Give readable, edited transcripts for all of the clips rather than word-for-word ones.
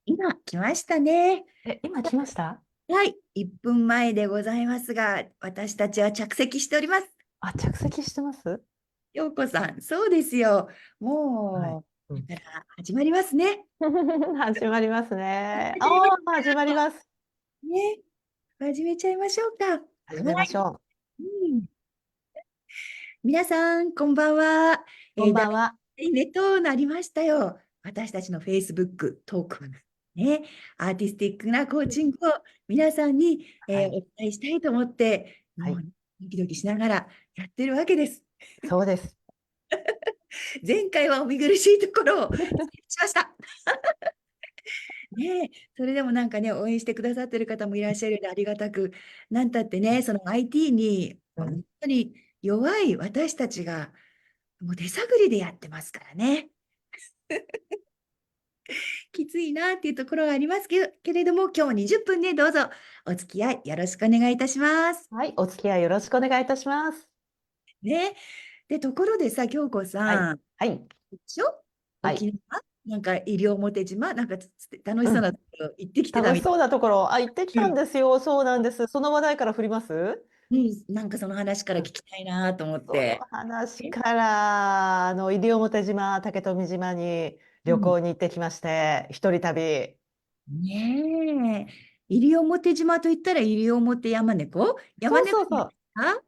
今来ましたね。今来ました？はい、1分前でございますが、私たちは着席しております。あ、着席してます？ようこさん、そうですよ。はい。もう、うん。だから始まりますね。始まりますね。始め始まります。ね、始めちゃいましょうか。は始めましい。ょう。うん、皆さん、こんばんは。こん第ばんは。1回目となりましたよ。私たちの Facebook トーク、ね、アーティスティックなコーチングを皆さんに、はい。お伝えしたいと思って、はい。もうドキドキしながらやってるわけです。そうです。前回はお見苦しいところを失礼しました。ねえ、それでもなんかね、応援してくださってる方もいらっしゃるのでありがたく、なんたってね、その IT にうん。本当に弱い私たちがもう手探りでやってますからね。きついなっていうところがありますけれども、今日20分ね、どうぞお付き合いよろしくお願いいたします。はい。お付き合いよろしくお願いいたします。ね。で、ところでさ、京子はい。さん、はい。でしょはい。沖縄なんか西表島なんか楽しそうなうん。ところ行ってきてたみたい。楽しそうなところ、行ってきたんうん。ですよ。そうなんです。その話題から振ります？うん、なんかその話から聞うん。きたいなと思っそのて。え話から、西表島、竹富島に旅うん。行に行ってきまして、一人旅。ねえ。西表島と言ったら西表山猫山そう猫ですそうそう。か？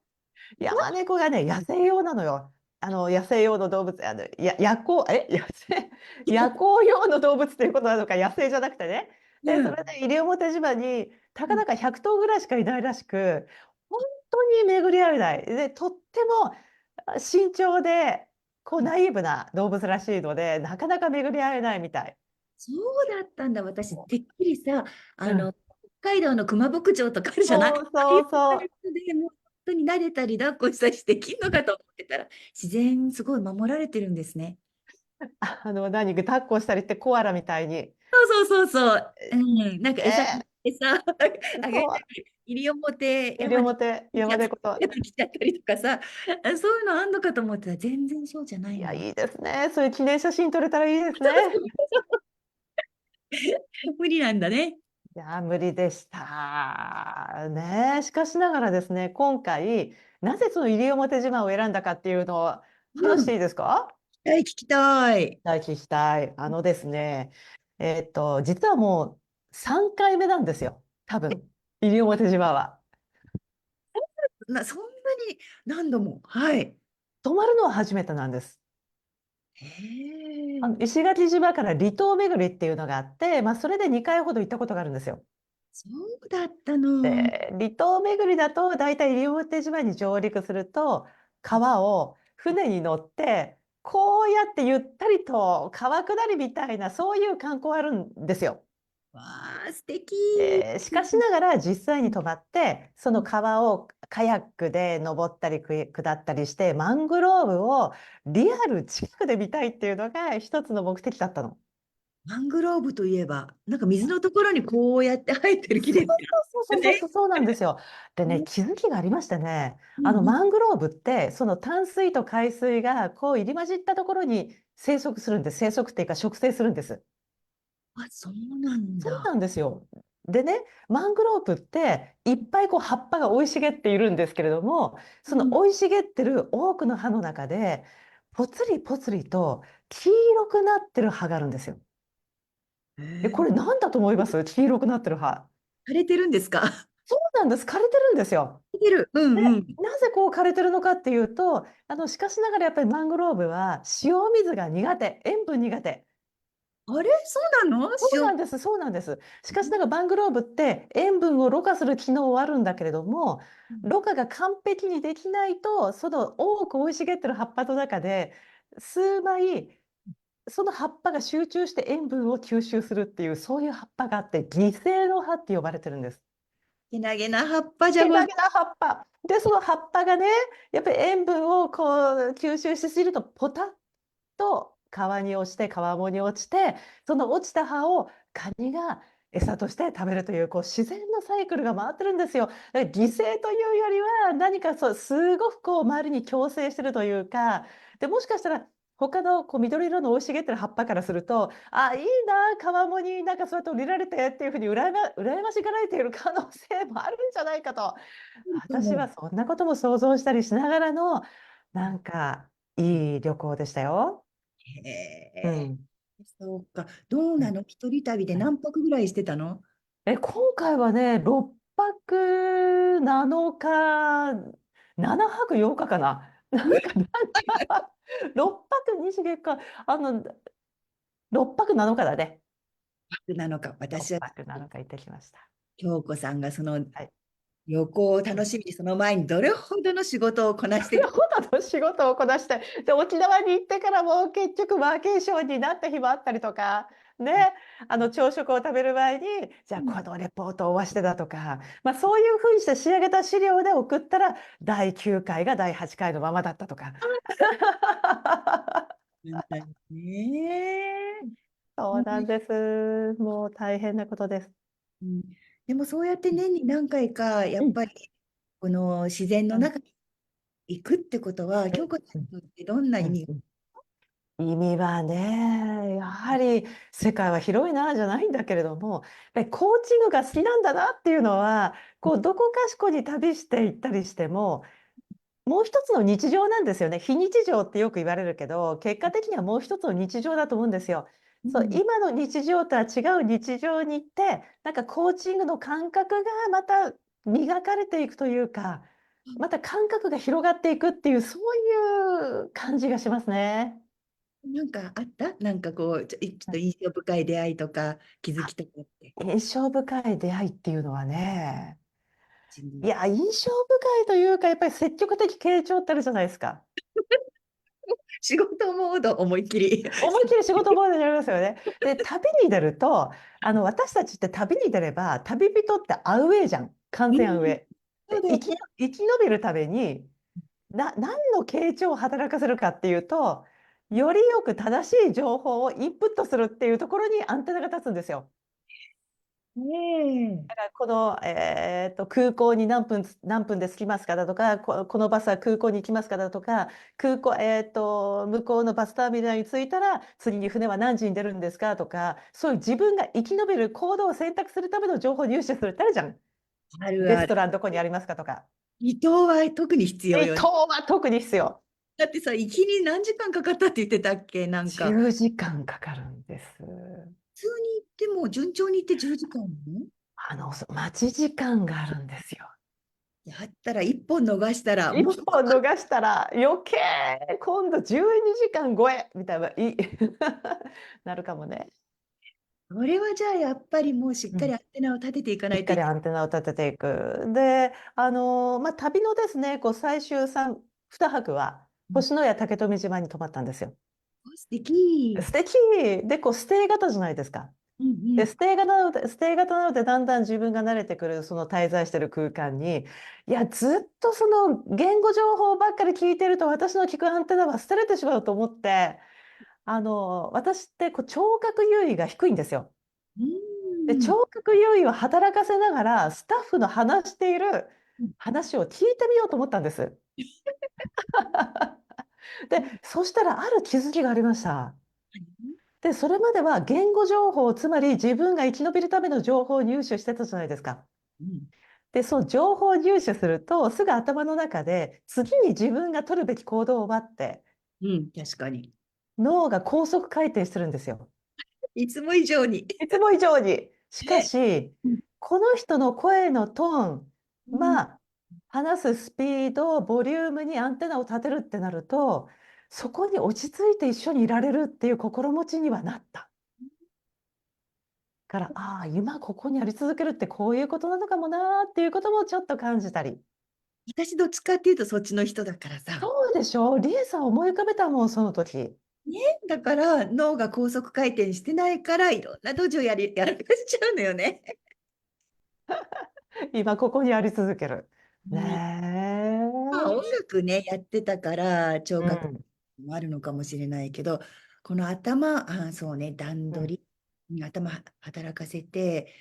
山猫がね、野生用なのよ。野生用の動物、夜行、野生、夜行用の動物っていうことなのか、野生じゃなくてね。で、そうん。れで西表島に、たうん。かだか100頭ぐらいしかいないらしく、本当に巡り合えない。で、とっても慎重で、ナイーブな動物らしいので、なかなか巡り合えないみたい。そうだったんだ。私、てっきりさ、うん。北海道の熊牧場とかあるじゃない？あそうあいうそうそう。感じで、もう本当に撫でたり抱っこしたりしてできんのかと思ってたら、自然すごい守られてるんですね。抱っこしたりってコアラみたいに。そうそうそうそう。うん。なんかえ餌あげそう、たり、西表西山に表、シャツ山猫と。出てきちゃったりとかさ、そういうのあんのかと思ったら全然そうじゃないいや、の。いいですね。そういう記念写真撮れたらいいですね。無理なんだね。いや、無理でした。ね。しかしながらですね、今回、なぜその西表島を選んだかっていうのをうん。話していいですか？はい、聞きたい。大聞きたい。ですね、実はもう3回目なんですよ。多分、西表島は。そんなに何度も。はい。泊まるのは初めてなんです。へえ、石垣島から離島巡りっていうのがあって、それで2回ほど行ったことがあるんですよ。そうだったの。で、離島巡りだと、だいたい西表島に上陸すると、川を船に乗って、こうやってゆったりと川下りみたいな、そういう観光あるんですよ。わあ、素敵。しかしながら実際に泊まって、そのうん。川をカヤックで登ったり下ったりして、マングローブをリアル近くで見たいっていうのが一つの目的だったの。マングローブといえば、なんか水のところにこうやって生えてる木そうですね。そうなんですよ。でね、うん気づきがありましてね、うんうん。マングローブって、その淡水と海水がこう入り混じったところに生息するんです。生息っていうか植生するんです。あ、そうなんだ。そうなんですよ。でね、マングローブっていっぱいこう葉っぱが生い茂っているんですけれども、そのうん。生い茂ってる多くの葉の中で、ぽつりぽつりと黄色くなってる葉があるんですよ。へこれえ。何だと思います？黄色くなってる葉。枯れてるんですか？そうなんです。枯れてるんですよ。枯れてる。うんで、うん。なぜこう枯れてるのかっていうと、しかしながらやっぱりマングローブは塩水が苦手、塩分苦手。あれそうなの塩。そうなんです、そうなんです。しかしながらマングローブって塩分をろ過する機能はあるんだけれども、うん。ろ過が完璧にできないと、その多く生い茂ってる葉っぱの中で、数枚、その葉っぱが集中して塩分を吸収するっていう、そういう葉っぱがあって、犠牲の葉って呼ばれてるんです。けなげな葉っぱじゃございけなげな葉っぱ。で、その葉っぱがね、やっぱり塩分をこう吸収しすぎると、ポタッと川に落ちて、川面に落ちて、その落ちた葉をカニが餌として食べるという、自然のサイクルが回ってるんですよ。だから犠牲というよりは、何かそう、すごくこう周りに共生してるというか、で、もしかしたら、他のこう緑色の生い茂ってる葉っぱからすると、あ、いいな、川面になんかそうやって降りられてっていうふうに羨ましがられている可能性もあるんじゃないかと、私はそんなことも想像したりしながらの、なんかいい旅行でしたよ。へえ、うん。そうか。どううん。なの一人旅ではい。何泊ぐらいしてたの？今回はね、6泊7日、7泊8日かな。なんか6泊2日か、6泊7日だね。なのか。私6は、泊7日行ってきました。京子さんがそのはい。旅行をうん。楽しみに、その前にどれほどの仕事をこなしてた。ほどの仕事をこなして、で、沖縄に行ってからも結局ワーケーションになった日もあったりとか、ね、朝食を食べる前に、じゃあうん。このレポートをおわしてだとか、まあそういうふうにして仕上げた資料で送ったら、第9回が第8回のままだったとか。なんだよね。そうなんです。もう大変なことです。うん、でもそうやって年に何回か、やうん。っぱりこの自然のうん。中に行くってことは、京子さうん。んにとってどんな意味が？うん。うん。意味はね、やはり世界は広いなじゃないんだけれども、やっぱりコーチングが好きなんだなっていうのは、こうどこかしこに旅して行ったりしても、もう一つの日常なんですよね。非日常ってよく言われるけど、結果的にはもう一つの日常だと思うんですよ。そう、うん、今の日常とは違う日常に行って、なんかコーチングの感覚がまた磨かれていくというか、また感覚が広がっていくっていう、そういう感じがしますね。なんかあったなんかこう、ちょっと印象深い出会いとか気づあ、きとかって。印象深い出会いっていうのはね、い自分や、印象深いというか、やっぱり積極的傾聴ってあるじゃないですか。仕事モード思いっきり。思いっきり仕事モードになりますよね。で、旅に出ると、私たちって旅に出れば、旅人ってアウェーじゃん。完うん、全アウェー。で、そうだよね。生き延びるために、何の傾聴を働かせるかっていうと、よりよく正しい情報をインプットするっていうところにアンテナが立つんですよ。ねえ。この、空港に何分で着きますかだとか、このバスは空港に行きますかだとか、向こうのバスターミナルに着いたら、次に船は何時に出るんですかとか、そういう自分が生き延びる行動を選択するための情報を入手するってあるじゃん。あるある。レストランどこにありますかとか。伊藤は特に必要離よね。島は特に必要。だってさ、行きに何時間かかったって言ってたっけなんか、10時間かかるんです。普通に行っても、順調に行って10時間も待ち時間があるんですよ。やったら、一本逃したら、一もう、本逃したら余計今度12時間超えみたいな、なるかもね。これはじゃあ、やっぱりもうしっうん。かりアンテナを立てていかなしっかりアいといけない。ンテナを立てていく。で、まあ、旅のですね、こう最終2泊はうん、星のや竹富島に泊まったんですよ。素敵。素敵で、こうステイ型じゃないですか。うんうで、ん。ステイ型なので、だんだん自分が慣れてくる、その滞在してる空間に、いや、ずっとその言語情報ばっかり聞いてると、私の聞くアンテナは捨てれてしまうと思って、私ってこう聴覚優位が低いんですよ。うで、ん。聴覚優位を働かせながら、スタッフの話しているうん。話を聞いてみようと思ったんです。で、そしたらある気づきがありました。で、それまでは言語情報、つまり自分が生き延びるための情報を入手してたじゃないですか。うん。で、その情報を入手すると、すぐ頭の中で次に自分が取るべき行動を待って、うん、確かに。脳が高速回転してるんですよ。いつも以上に。いつも以上に。しかね。し、うん。この人の声のトーン、うん。まあ、話すスピード、ボリュームにアンテナを立てるってなると、そこに落ち着いて一緒にいられるっていう心持ちにはなった。から、ああ、今ここにあり続けるってこういうことなのかもなーっていうこともちょっと感じたり。私どっちかっていうとそっちの人だからさ。そうでしょう。リエさん思い浮かべたもん、その時。ね、だから脳が高速回転してないからいろんなドジをやらかしちゃうのよね。今ここにあり続ける。うん、ねまあ音楽ね、やってたから聴え。う覚ん。もあるのかもしれないけど、この頭、そうね、段うん。取り、頭働かせて、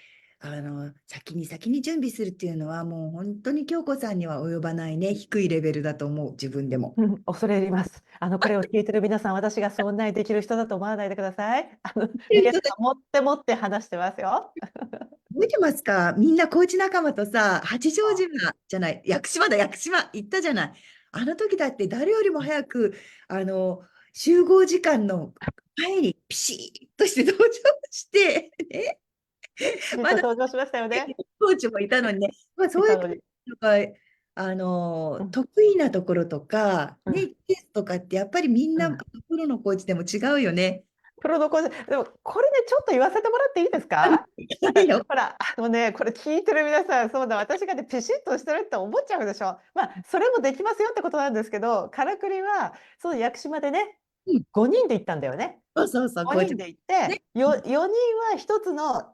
先に先に準備するっていうのは、もう本当に京子さんには及ばないね、低いレベルだと思う、自分でも。うん、恐れ入ります。これを聞いてる皆さん、私がそんなにできる人だと思わないでください。リエさん、持って持って話してますよ。覚えてますか？みんなコーチ仲間とさ、八丈島じゃない、屋久島だ、屋久島行ったじゃない。あの時だって誰よりも早く、あの、集合時間の前にピシッとして登場して、ね、きちんまだと登場しましたよね。コーチもいたのにね、まあ、そういういたのに。のが、うん、得意なところとか、うん。ね、テストとかってやっぱりみんな、うん。プロのコーチでも違うよね。プロの講師、でもこれね、ちょっと言わせてもらっていいですか？いいよ。ほら、これ聞いてる皆さん、そうだ、私がね、ピシッとしてるって思っちゃうでしょ。まあ、それもできますよってことなんですけど、からくりは、その屋久島でね、うん、5人で行ったんだよね。そうそうそう、コー5チ。人で行って、ね。うん4人は一つの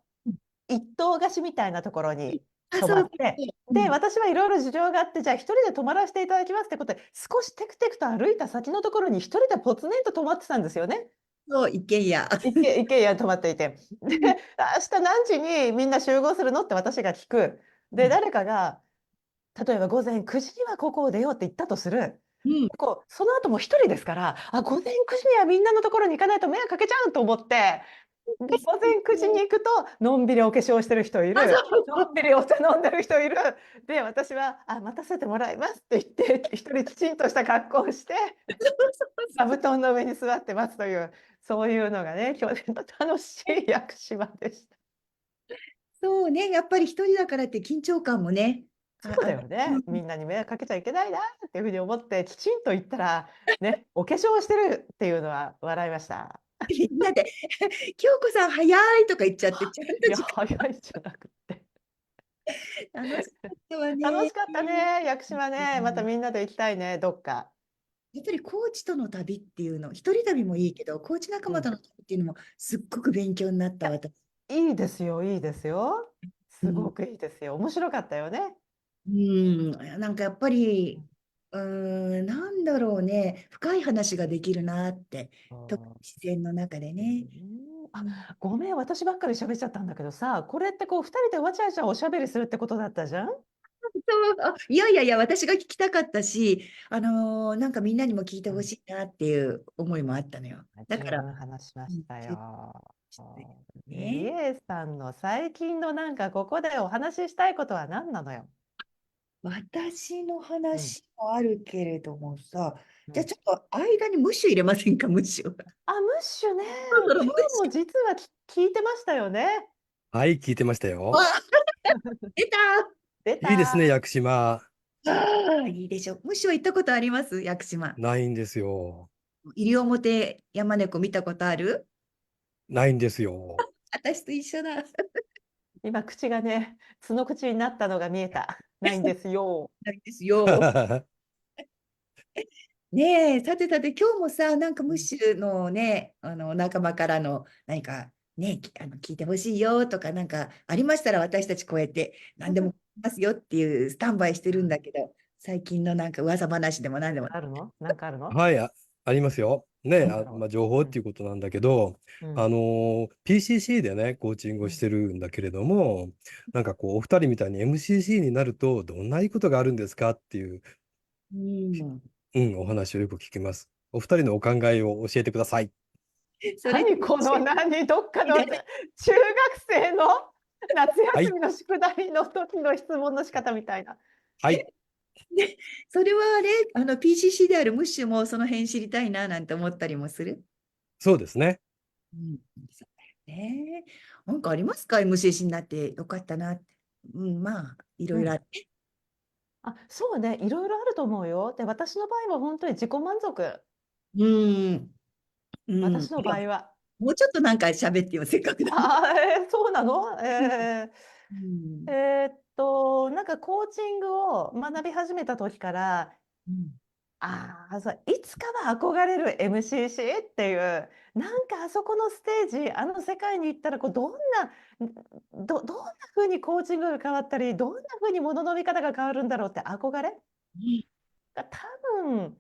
一棟貸しみたいなところにあ、泊そうそうまって、そう。うで、ん。私はいろいろ事情があって、じゃあ一人で泊まらせていただきますってことで、少しテクテクと歩いた先のところに一人でポツネンと泊まってたんですよね。そう、一軒家。一軒家に泊まっていて。で、うん。明日何時にみんな集合するのって私が聞く。で、うん。誰かが、例えば午前9時にはここを出ようって言ったとする。うん。その後も一人ですから、午前9時にはみんなのところに行かないと迷惑かけちゃうと思って、で、午前9時に行くと、のんびりお化粧してる人いあ、そる。うそうのんびりお茶飲んでる人いる。で、私は、待たせてもらいますって言って、一人きちんとした格好をして、座布団の上に座って待つという、そういうのがね、去年の楽しい屋久島でした。そうね、やっぱり一人だからって緊張感もね、そうだようね。みんなに迷惑かけちゃいけないなっていうふうに思って、きちんと言ったら、ね、お化粧をしてるっていうのは笑いました。みんなで、京子さん早いとか言っちゃって、ちゃんいや、と時間早いじゃなくて。楽しかったわね。楽しかったね、屋久島ね。またみんなで行きたいね、どっか。やっぱりコーチとの旅っていうの、一人旅もいいけど、コーチ仲うん。間との旅っていうのもすっごく勉強になった、いや、私。いいですよ、いいですよ。うん、すごくいいですよ。面白かったよね。うん、なんかやっぱり、なんだろうね、深い話ができるなって、特にあ自然の中でー、ね。うん、ごめん、私ばっかり喋っちゃったんだけどさ、これってこう、二人でわちゃわちゃおしゃべりするってことだったじゃん。そういやいやいや、私が聞きたかったし、なんかみんなにも聞いてうん。ほしいなっていう思いもあったのよ。だから、十分話しまうん、したよ。リね。エさんの最近のなんかここでお話ししたいことは何なのよ。私のうん。話もあるけれどもさ、うん。じゃあちょっと間にムッシュ入れませんか、ムッシュ。ムッシュね。そろそろムッ今日もシュ。実は聞いてましたよね。はい、聞いてましたよ。あ、出た。出いいですね、た。屋久島。ああ、いいでしょう。ムッシュは行ったことあります？屋久島。ないんですよ。西表山猫見たことある？ないんですよ。私と一緒だ。今、口がね、角口になったのが見えた。ないんですよ。ないですよ。ねえ、さてさて、今日もさ、なんかムッシュのね、仲間からの何かね、聞いてほしいよとか、なんかありましたら私たちこうやって何でも聞きますよっていうスタンバイしてるんだけど、最近のなんか噂話でも何でも。あるの？なんかあるの？はい、ありますよ。ね、なんだろまあ、情報う。うん。っていうことなんだけど、うん。PCC でね、コーチングをしてるんだけれども、なんかこう、お二人みたいに MCC になると、どんないいことがあるんですかっていう、うん。お話をよく聞きます。お二人のお考えを教えてください。それで、どっかの中学生の夏はい、休みの宿題の時の質問の仕方みたいな。はい、で、それはあれ、PCC であるムッシュもその辺知りたいななんて思ったりもする。そうですね。うん、そうだよね。なんかありますか？ MCC になってよかったなって。うん、まあ、いろうん。いろあって。そうね、いろいろあると思うよ。で、私の場合は本当に自己満足。うん、うん。私の場合は。もうちょっとなんか喋ってよ、せっかくだ。そうなの？うん。なんかコーチングを学び始めた時から、うん。そう、いつかは憧れる MCC っていう、なんかあそこのステージ、あの世界に行ったらこうどんな風にコーチングが変わったり、どんな風に物の見方が変わるんだろうって憧れが多分、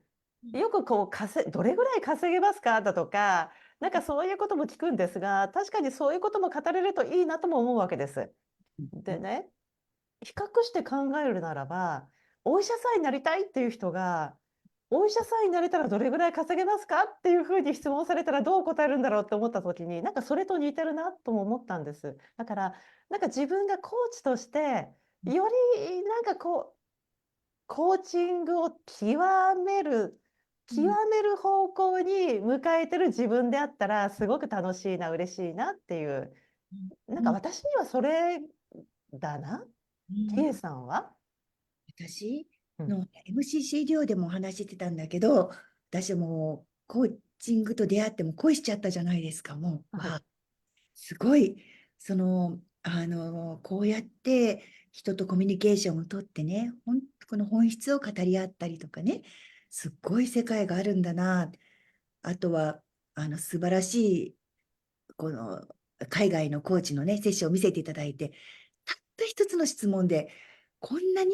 よくこうどれぐらい稼げますかだとか、なんかそういうことも聞くんですが、確かにそういうことも語れるといいなとも思うわけです。でね、比較して考えるならば、お医者さんになりたいっていう人が、お医者さんになれたらどれぐらい稼げますかっていうふうに質問されたらどう答えるんだろうって思った時に、なんかそれと似てるなとも思ったんです。だから、なんか自分がコーチとして、よりなんかこう、コーチングをめる極める方向に向かえてる自分であったら、すごく楽しいな、嬉しいなっていう、なんか私にはそれだな。うんリエさんは？私うんの MCC 寮でもお話ししてたんだけど、私もうコーチングと出会っても恋しちゃったじゃないですか、もう。はい。すごい、こうやって人とコミュニケーションをとってね、この本質を語り合ったりとかね、すっごい世界があるんだな。あとは、素晴らしい、この、海外のコーチのね、セッションを見せていただいて、たった一つの質問で、こんなに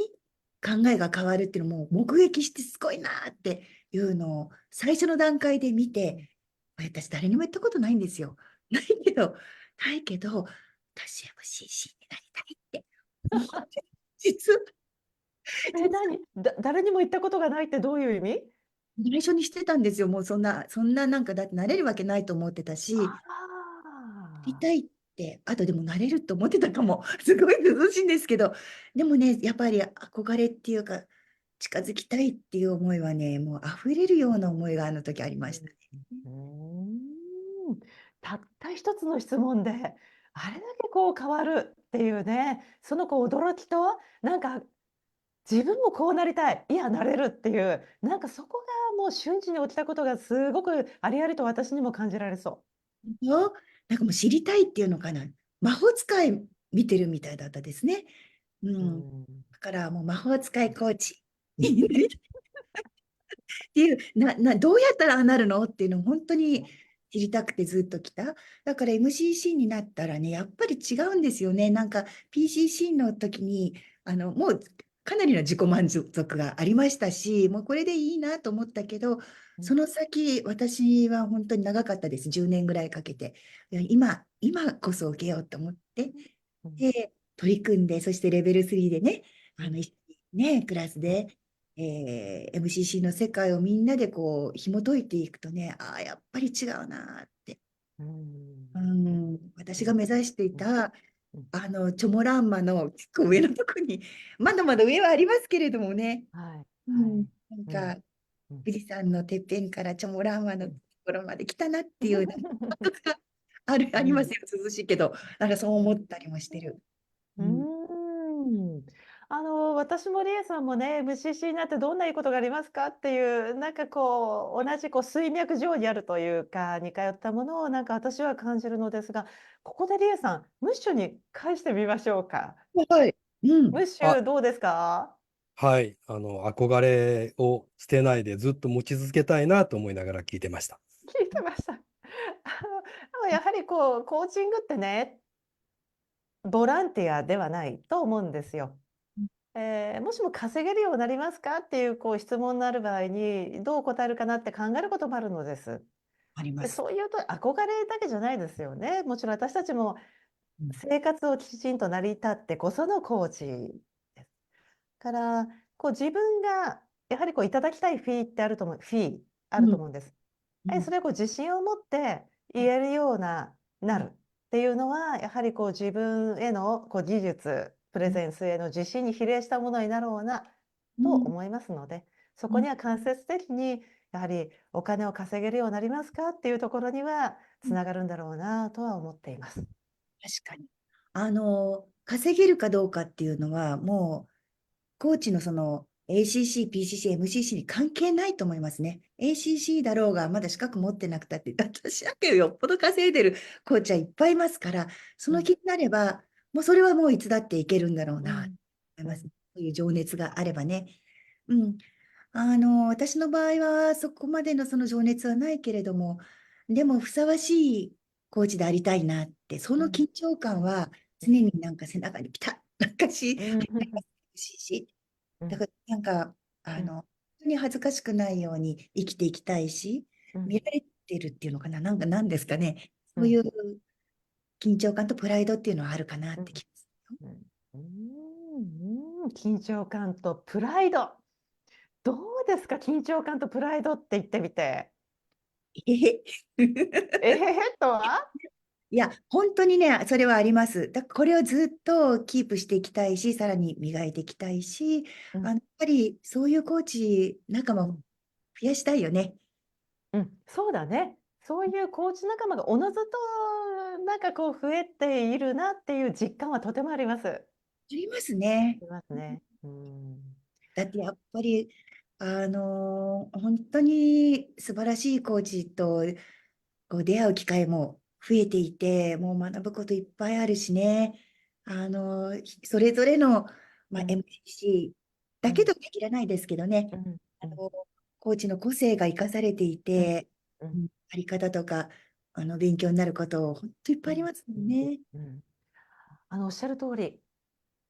考えが変わるっていうのも目撃してすごいなっていうのを最初の段階で見て、私誰にも言ったことないんですよ。ないけど、私 MCC になりたいって思ってる、実は、誰にも言ったことがないってどういう意味？内緒にしてたんですよ。もうそんななんかだってなれるわけないと思ってたし、りあたいって、あとでもなれると思ってたかも。すごい涼しいんですけど、でもね、やっぱり憧れっていうか、近づきたいっていう思いはね、もう溢れるような思いがあの時ありましたね。ー、たった一つの質問で、あれだけこう変わるっていうね、そのこう驚きと、なんか自分もこうなりたい、いや、なれるっていう、なんかそこがもう瞬時に起きたことがすごくありありと私にも感じられそよなんかもう知りたいっていうのかな。魔法使い見てるみたいだったですね。うう。うん。ん。だからもう魔法使いコーチになりたいっていう、どうやったらああなるのっていうのを本当に知りたくてずっと来た。だから MCC になったらね、やっぱり違うんですよね。なんか PCC の時に、もうかなりの自己満足がありましたし、もうこれでいいなと思ったけど、その先、私は本当に長かったです。10年ぐらいかけて。いや今こそ受けようと思って、うん。で、取り組んで、そしてレベル3でね、うん。一緒にね、クラスで、MCC の世界をみんなでこう紐解いていくとね、ああ、やっぱり違うなって。うん。私が目指していうん。た、うん。チョモランマの結構上のとこに、まだまだ上はありますけれどもね、はい。はい。なんうん。か、うん。富士山のてっぺんからチョモランマのところまで来たなっていう、なんか感覚があうん。りますよ、涼しいけど、なんかそう思ったりもしてる。うーん。私もリエさんもね、MCC になってどんないいことがありますかっていう、なんかこう、同じこう水脈上にあるというか、似通ったものをなんか私は感じるのですが、ここでリエさん、ムッシュに返してみましょうか。はい。うん。ムッシあ、ュどうですか？はい。憧れを捨てないでずっと持ち続けたいなと思いながら聞いてました。聞いてました。やはりこう、コーチングってね、ボランティアではないと思うんですよ。もしも稼げるようになりますかっていうこう質問のある場合に、どう答えるかなって考えることもあるのです。で、あります。そういうと憧れだけじゃないですよね。もちろん私たちもうん。生活をきちんと成り立ってこそのコーチです。から、こう自分がやはりこういただきたいフィーあうん。ると思うんです。うん。それをこう自信を持って言えるようなるっていうのは、やはりこう自分へのこう技術、プレゼンスへの自信に比例したものになろうなうん。と思いますので、そうん。こには間接的にやはりお金を稼げるようになりますかっていうところにはつながるんだろうなとは思っています。確かに。稼げるかどうかっていうのは、もう、コーチのその ACC、PCC、MCC に関係ないと思いますね。ACC だろうが、まだ資格持ってなくたって、私だけよっぽど稼いでるコーチはいっぱいいますから、そうん、の気になれば、もうそれはもういつだっていけるんだろうな、とうん、思います。うん、そういう情熱があればね。うん。私の場合は、そこまでのその情熱はないけれども、でも、ふさわしいコーチでありたいなって、そうん、の緊張感は常になんか背中にピタッ、なんかうん、ありますし、うん、だからなんか、うん、本当に恥ずかしくないように生きていきたいし、うん、見られてるっていうのかな、なんかなんですかね、うん、そういう緊張感とプライドっていうのはあるかなっうん。て気がす緊張感とプライド。どうですか、緊張感とプライドって言ってみて。えへえへへとは。いや、本当にね、それはあります。だからこれをずっとキープしていきたいし、さらに磨いていきたいし、やっぱりそういうコーチ仲間を増やしたいよね。そうだね。そういうコーチ仲間がおのずとなんかこう増えているなっていう実感はとてもあります。あありますね。りますね。だってやっぱり、本当に素晴らしいコーチとこう出会う機会も増えていて、もう学ぶこといっぱいあるしね。それぞれの、MCC だけとは限らないですけどね、コーチの個性が生かされていて、あり方とか、勉強になること本当いっぱいありますもんね。おっしゃる通り。うん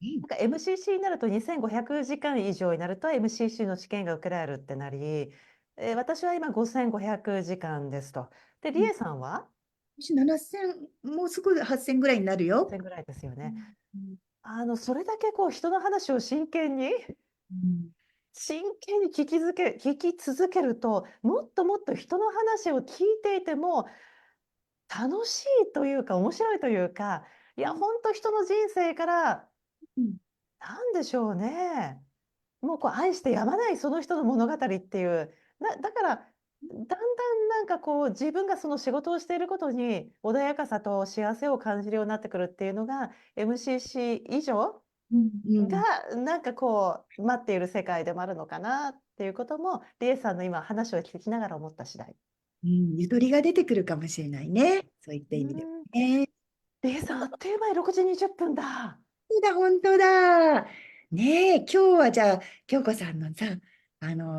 なんか MCC になると2500時間以上になると MCC の試験が受けられるってなり、私は今5500時間ですと。で、リエさんは私7000、もうすぐ8000ぐらいになるよ。 1000ぐらいですよね。うんそれだけこう人の話を真剣に聞き続けると、もっともっと人の話を聞いていても楽しいというか面白いというか、いや本当人の人生からうんなんでしょうね。もうこう愛してやまないその人の物語っていう、だから、だんだんなんかこう自分がその仕事をしていることに穏やかさと幸せを感じるようになってくるっていうのが MCC 以上がなんかこう待っている世界でもあるのかなっていうことも、リエさんの今話を聞きながら思った次第。ゆとりが出てくるかもしれないね。そういった意味ではね。リエさんあっという間に6時20分だ。そうだ、本当だ。ねえ、今日はじゃあ、京子さんのさ、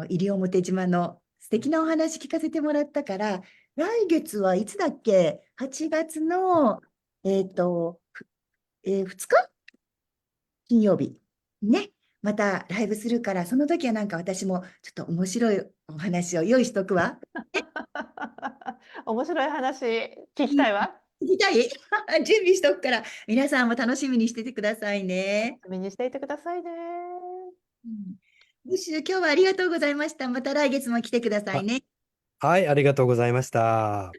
西表島の素敵なお話聞かせてもらったから、来月はいつだっけ？ 8 月の、2日金曜日。ね。またライブするから、その時はなんか私もちょっと面白いお話を用意しとくわ。面白い話聞きたいわ。聞きたい準備しとくから、皆さんも楽しみにしててくださいね。楽しみにしていてくださいね。ムッシュ、今日はありがとうございました。また来月も来てくださいあ、ね。はい、ありがとうございました。は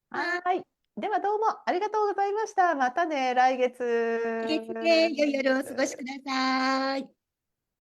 はい。ではどうもありがとうございました。またね、来月。い。いいですね。良い夜をお過ごしください。